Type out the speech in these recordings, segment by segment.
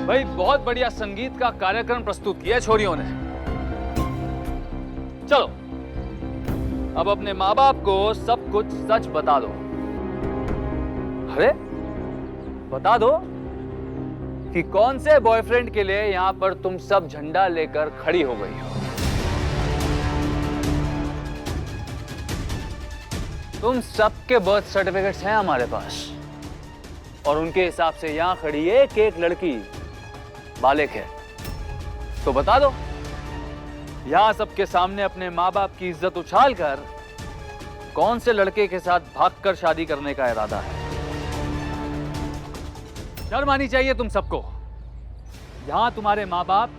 भाई बहुत बढ़िया संगीत का कार्यक्रम प्रस्तुत किया छोरियों ने। चलो अब अपने माँ बाप को सब कुछ सच बता दो। अरे बता दो कि कौन से बॉयफ्रेंड के लिए यहां पर तुम सब झंडा लेकर खड़ी हो गई हो। तुम सबके बर्थ सर्टिफिकेट्स हैं हमारे पास और उनके हिसाब से यहां खड़ी एक एक लड़की बालिग है। तो बता दो यहां सबके सामने अपने माँ बाप की इज्जत उछाल कर कौन से लड़के के साथ भागकर शादी करने का इरादा है। शर्म आनी चाहिए तुम सबको। यहां तुम्हारे माँ बाप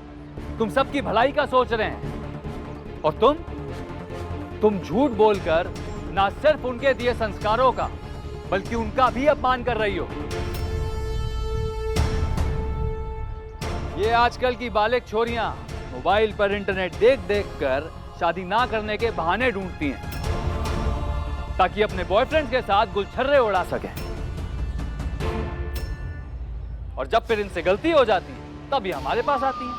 तुम सबकी भलाई का सोच रहे हैं और तुम झूठ बोलकर ना सिर्फ उनके दिए संस्कारों का बल्कि उनका भी अपमान कर रही हो। ये आजकल की बालिग छोरियां मोबाइल पर इंटरनेट देख देख कर शादी ना करने के बहाने ढूंढती हैं ताकि अपने बॉयफ्रेंड के साथ गुलछर्रे उड़ा सकें और जब फिर इनसे गलती हो जाती है तब ये हमारे पास आती हैं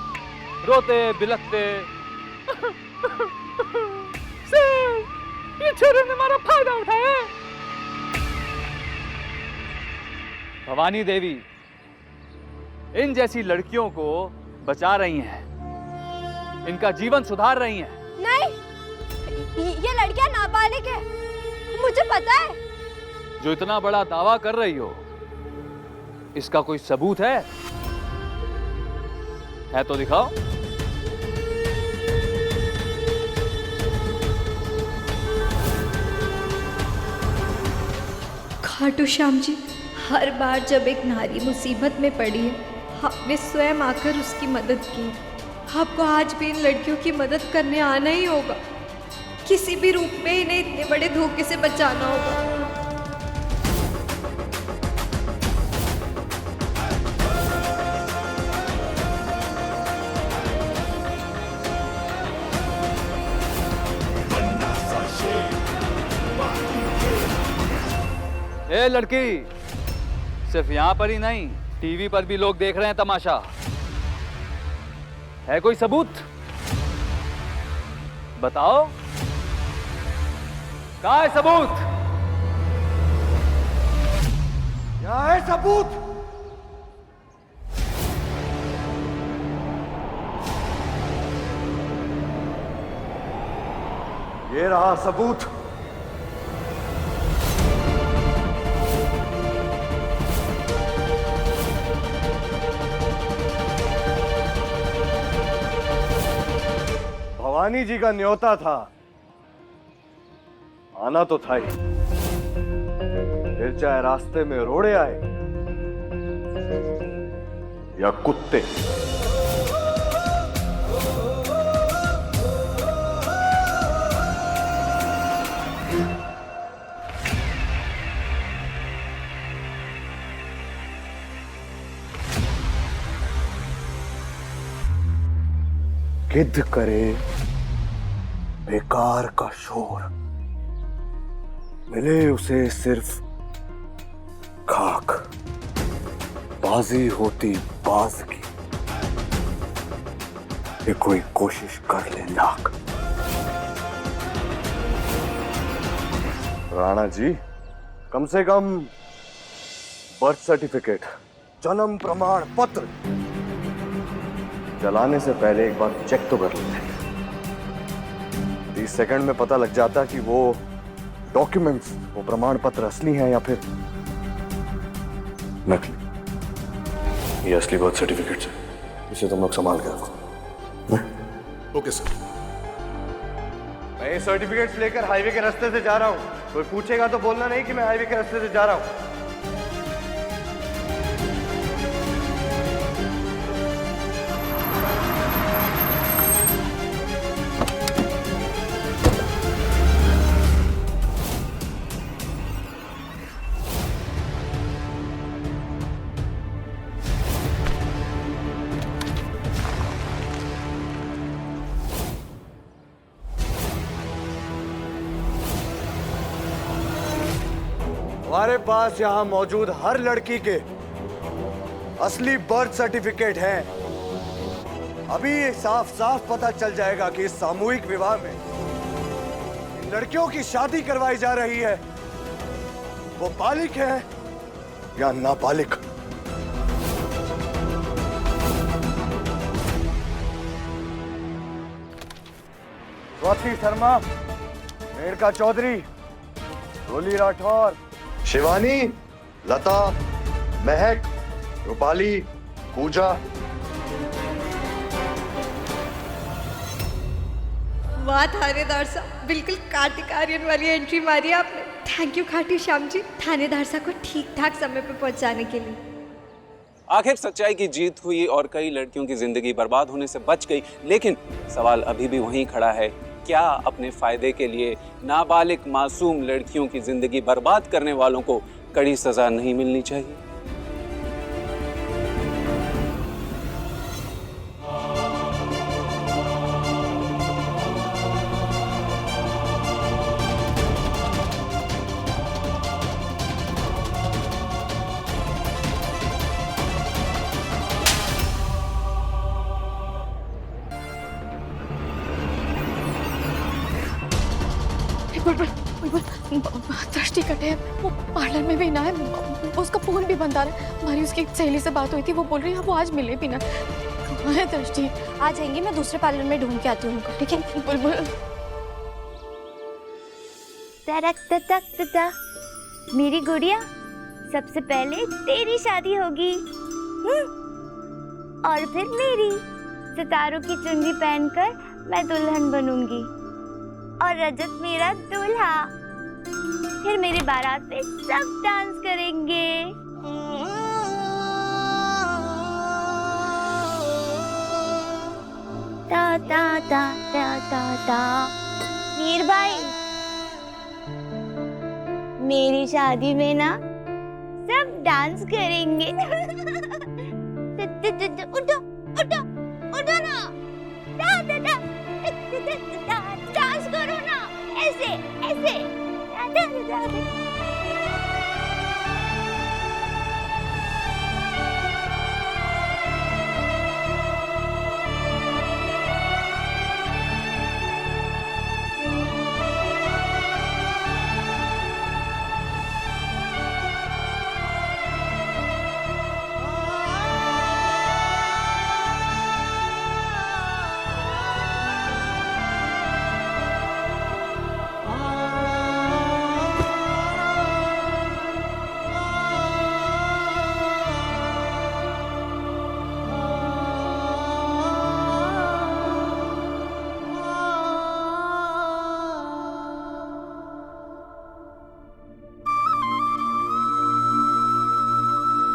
रोते बिलखते। ये छोरे ने हमारा फायदा उठाया। भवानी देवी इन जैसी लड़कियों को बचा रही हैं, इनका जीवन सुधार रही हैं। नहीं, ये लड़कियां नाबालिग है, मुझे पता है। जो इतना बड़ा दावा कर रही हो इसका कोई सबूत है तो दिखाओ। खाटू श्याम जी, हर बार जब एक नारी मुसीबत में पड़ी है आपने स्वयं आकर उसकी मदद की। आपको आज भी इन लड़कियों की मदद करने आना ही होगा। किसी भी रूप में इन्हें इतने बड़े धोखे से बचाना होगा। ए लड़की, सिर्फ यहां पर ही नहीं टीवी पर भी लोग देख रहे हैं तमाशा। है कोई सबूत? बताओ कहाँ है सबूत? क्या है सबूत? ये रहा सबूत। भवानी जी का न्योता था, आना तो था ही। फिर चाहे रास्ते में रोड़े आए या कुत्ते। गिद्ध करे बेकार का शोर, मिले उसे सिर्फ खाक। बाजी होती बाज की, ये कोई कोशिश कर ले लाख। राणा जी, कम से कम बर्थ सर्टिफिकेट, जन्म प्रमाण पत्र जलाने से पहले एक बार चेक तो कर लेते। 30 सेकंड में पता लग जाता कि वो डॉक्यूमेंट्स, वो प्रमाण पत्र असली हैं या फिर नकली। ये असली बर्थ सर्टिफिकेट है, इसे तुम लोग संभाल के रखो। Okay sir. मैं ये सर्टिफिकेट्स लेकर हाईवे के रास्ते से जा रहा हूँ। कोई पूछेगा तो बोलना नहीं कि मैं हाईवे के रास्ते से जा रहा हूँ। हमारे पास यहां मौजूद हर लड़की के असली बर्थ सर्टिफिकेट हैं। अभी ये साफ साफ पता चल जाएगा कि इस सामूहिक विवाह में इन लड़कियों की शादी करवाई जा रही है, वो बालिक है या नाबालिग। स्वाति शर्मा, मेनका चौधरी, रोली राठौर, शिवानी, लता, महक, रूपाली, पूजा। वाह थानेदार साहब, बिल्कुल कार्तिक वाली एंट्री मारी आपने। थैंक यू खाटू श्याम जी, थानेदार साहब को ठीक ठाक समय पे पहुंचाने के लिए। आखिर सच्चाई की जीत हुई और कई लड़कियों की जिंदगी बर्बाद होने से बच गई, लेकिन सवाल अभी भी वहीं खड़ा है, क्या अपने फायदे के लिए नाबालिग मासूम लड़कियों की जिंदगी बर्बाद करने वालों को कड़ी सजा नहीं मिलनी चाहिए? दृष्टि कटे है, वो पार्लर में भी ना है, उसका फोन भी बंद आ रहा है। हमारी उसकी सहेली से बात हुई थी, वो बोल रही है वो आज मिले भी ना। कहाँ है दृष्टि? आ जाएंगी, मैं दूसरे पार्लर में ढूंढ के आती हूँ उनको, ठीक है? बुलबुल मेरी गुड़िया, सबसे पहले तेरी शादी होगी और फिर मेरी। सितारों की चुन्नी पहनकर मैं दुल्हन बनूंगी और रजत मेरा दूल्हा। फिर मेरी बारात पे सब डांस करेंगे। ता ता ता ता ता ता। मीर भाई, मेरी शादी में ना सब डांस करेंगे। उठो उठो उठो ना, डांस करो ना, ऐसे ऐसे।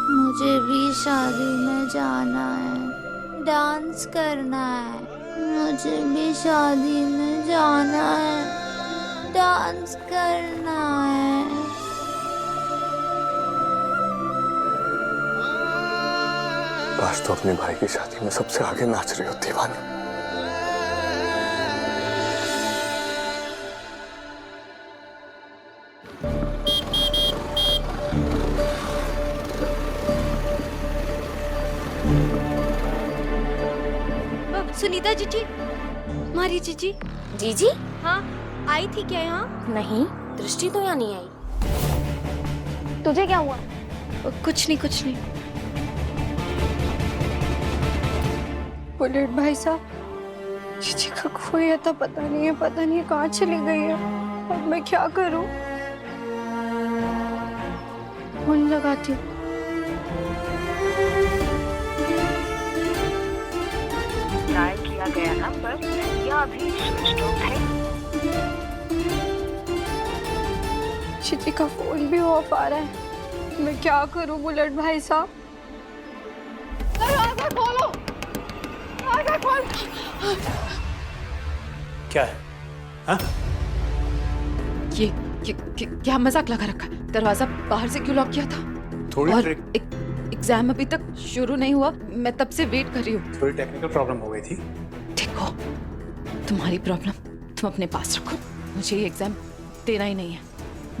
मुझे भी शादी में जाना है, डांस करना है। मुझे भी शादी में जाना है, डांस करना है। आज तो अपने भाई की शादी में सबसे आगे नाच रही हो दीवानी। सुनीता जीजी, मारी जीजी। जीजी? हाँ, आई थी क्या यहाँ? नहीं, दृष्टि तो यहाँ नहीं आई। तुझे क्या हुआ? कुछ नहीं कुछ नहीं। बुलेट भाई साहब, जीजी का खोया था, पता नहीं है कहाँ चली गई है। अब मैं क्या करूँ? फोन लगाती हूँ। डायल किया गया नंबर या अभी स्विच ऑफ है। जीजी का फोन भी ऑफ आ रहा है, मैं क्या करूं बुलेट भाई साहब? दरवाजा खोलो, दरवाजा खोल। क्या है? हाँ? ये क्या मजाक लगा रखा है? दरवाजा बाहर से क्यों लॉक किया था? थोड़ी और एग्जाम अभी तक शुरू नहीं हुआ, मैं तब से वेट कर रही हूँ। थोड़ी टेक्निकल प्रॉब्लम हो गई थी। देखो, तुम्हारी प्रॉब्लम तुम अपने पास रखो, मुझे ये एग्जाम देना ही नहीं है।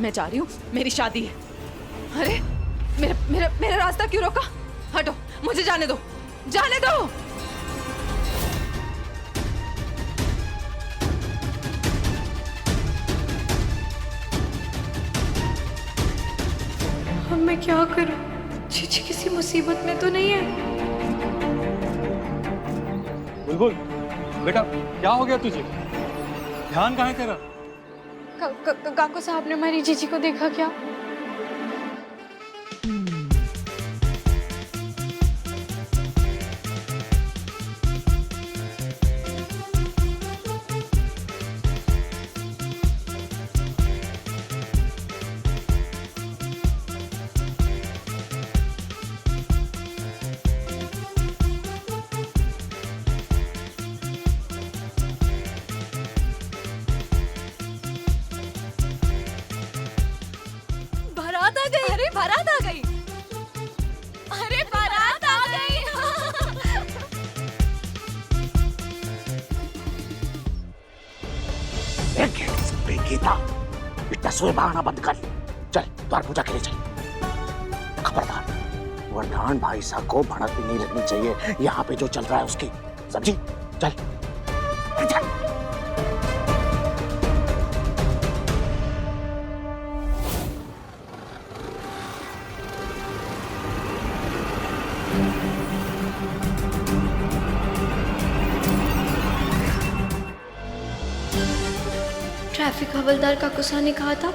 मैं जा रही हूँ, मेरी शादी है। अरे मेरा रास्ता क्यों रोका? हटो, मुझे जाने दो, जाने दो। अब मैं क्या करूं? चीची किसी मुसीबत में तो नहीं है? बुलबुल बेटा, क्या हो गया तुझे? ध्यान कहाँ है तेरा? काकू साहब ने हमारी जीजी को देखा क्या? बारात आ गई। अरे बारात आ गई। अरे बारात आ गई। गीता, इतना सोए बहाना बंद कर। चल द्वार पूजा के लिए चल। खबरदार, वरदान भाई साहब को भड़क भी नहीं लगनी चाहिए यहाँ पे जो चल रहा है उसकी, समझी? चल चल। ट्रैफिक हवलदार काकूसा ने कहा था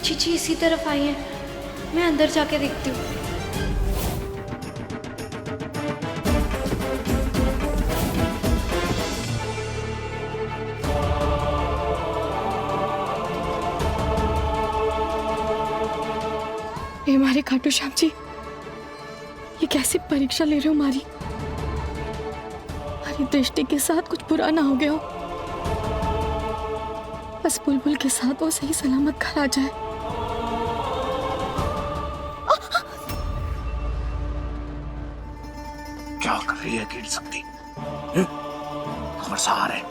चीची इसी तरफ आई है। मैं अंदर जाके देखती हूँ। ये हमारे खाटू श्याम जी, ये कैसी परीक्षा ले रहे हो हमारी? हमारी दृष्टि के साथ कुछ बुरा ना हो गया हो, बस बुलबुल के साथ वो सही सलामत घर आ जाए। क्या कर रही है गिर सकती? खबरदार है,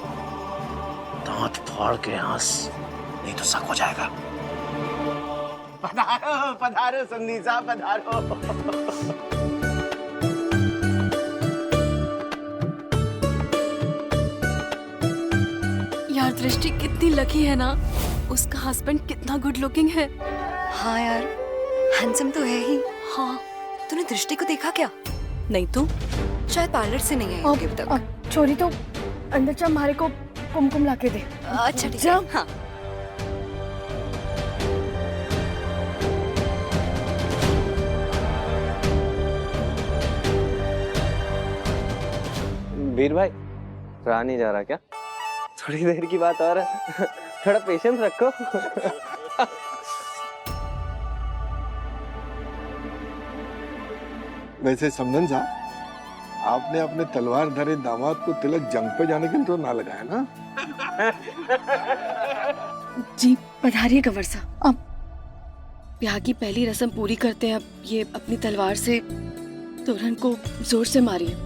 दांत फाड़ के हंस, नहीं तो शक हो जाएगा। पधारो पधारो संधि साहब, पधारो। यार दृष्टि कितनी लकी है ना, उसका हस्बैंड कितना गुड लुकिंग है। हाँ यार, हैंडसम तो है ही। हाँ, तूने दृष्टि को देखा क्या? नहीं तो शायद पार्लर से नहीं आई होगी अब तक। छोरी तो अंदर जा, हमारे को कुमकुम ला के दे। अच्छा ठीक है। हाँ। वीर भाई, रहा नहीं जा रहा क्या? थोड़ी देर की बात और है, थोड़ा पेशेंस रखो। वैसे समझन साहब, आपने अपने तलवार धरे दामाद को तिलक जंग पे जाने के लिए तो ना लगाया ना? जी पधारिए कंवर साहब। अब ब्याह की पहली रस्म पूरी करते हैं। अब ये अपनी तलवार से तोरण को जोर से मारिए।